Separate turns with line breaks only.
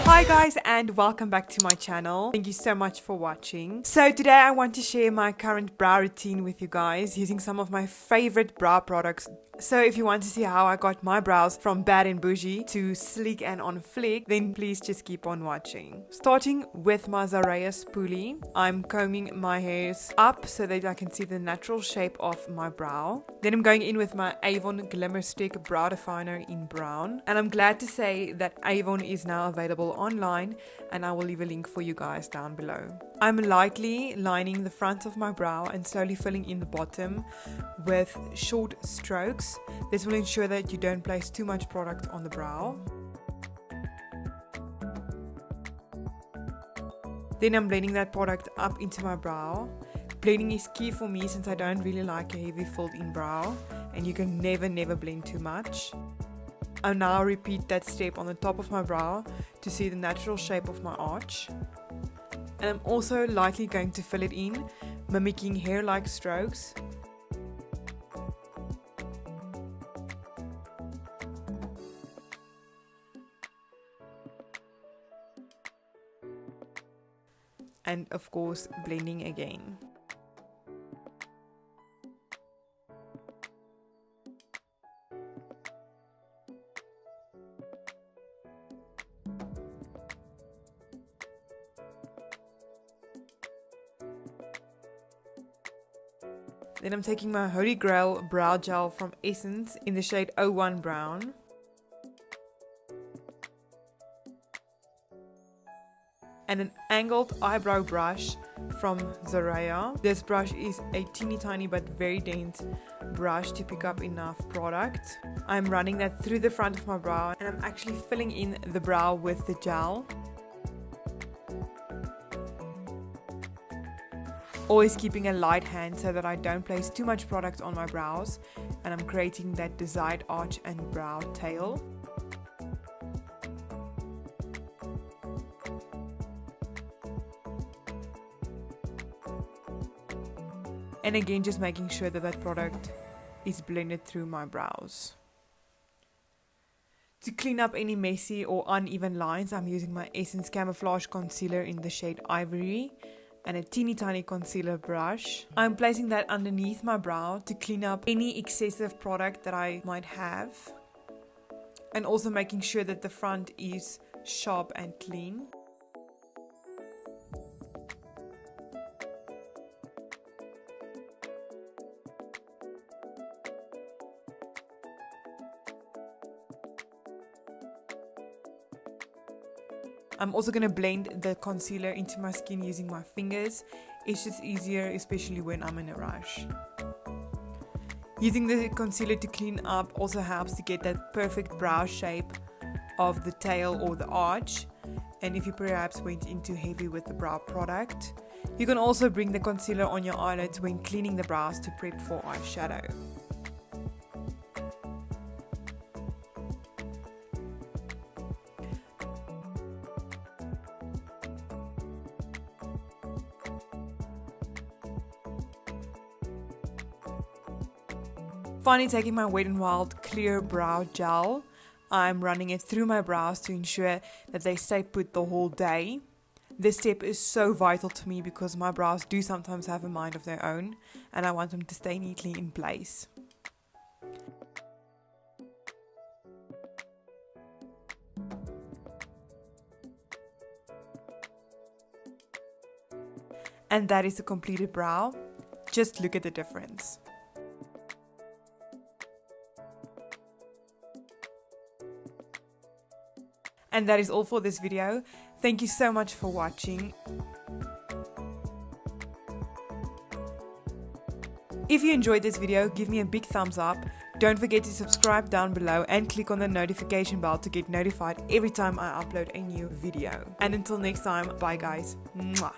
Hi guys, and welcome back to my channel. Thank you so much for watching. So today I want to share my current brow routine with you guys using some of my favorite brow products. So if you want to see how I got my brows from bad and bougie to sleek and on fleek, then please just keep on watching. Starting with my Zoreya spoolie, I'm combing my hairs up so that I can see the natural shape of my brow. Then I'm going in with my Avon Glimmer Stick Brow Definer in brown. And I'm glad to say that Avon is now available online, and I will leave a link for you guys down below. I'm lightly lining the front of my brow and slowly filling in the bottom with short strokes. This will ensure that you don't place too much product on the brow. Then I'm blending that product up into my brow. Blending is key for me since I don't really like a heavy filled in brow, and you can never blend too much. I now repeat that step on the top of my brow to see the natural shape of my arch. And I'm also lightly going to fill it in, mimicking hair-like strokes. And of course, blending again. Then I'm taking my Holy Grail brow gel from Essence in the shade 01 Brown. And an angled eyebrow brush from Zoreya. This brush is a teeny tiny but very dense brush to pick up enough product. I'm running that through the front of my brow, and I'm actually filling in the brow with the gel. Always keeping a light hand so that I don't place too much product on my brows, and I'm creating that desired arch and brow tail. And again, just making sure that that product is blended through my brows. To clean up any messy or uneven lines, I'm using my Essence Camouflage Concealer in the shade Ivory and a teeny tiny concealer brush. I'm placing that underneath my brow to clean up any excessive product that I might have. And also making sure that the front is sharp and clean. I'm also going to blend the concealer into my skin using my fingers. It's just easier, especially when I'm in a rush. Using the concealer to clean up also helps to get that perfect brow shape of the tail or the arch. And if you perhaps went in too heavy with the brow product, you can also bring the concealer on your eyelids when cleaning the brows to prep for eyeshadow. Finally, taking my Wet n Wild clear brow gel, I'm running it through my brows to ensure that they stay put the whole day. This step is so vital to me because my brows do sometimes have a mind of their own, and I want them to stay neatly in place. And that is the completed brow. Just look at the difference. And that is all for this video. Thank you so much for watching. If you enjoyed this video, give me a big thumbs up. Don't forget to subscribe down below and click on the notification bell to get notified every time I upload a new video. And until next time, bye guys. Mwah.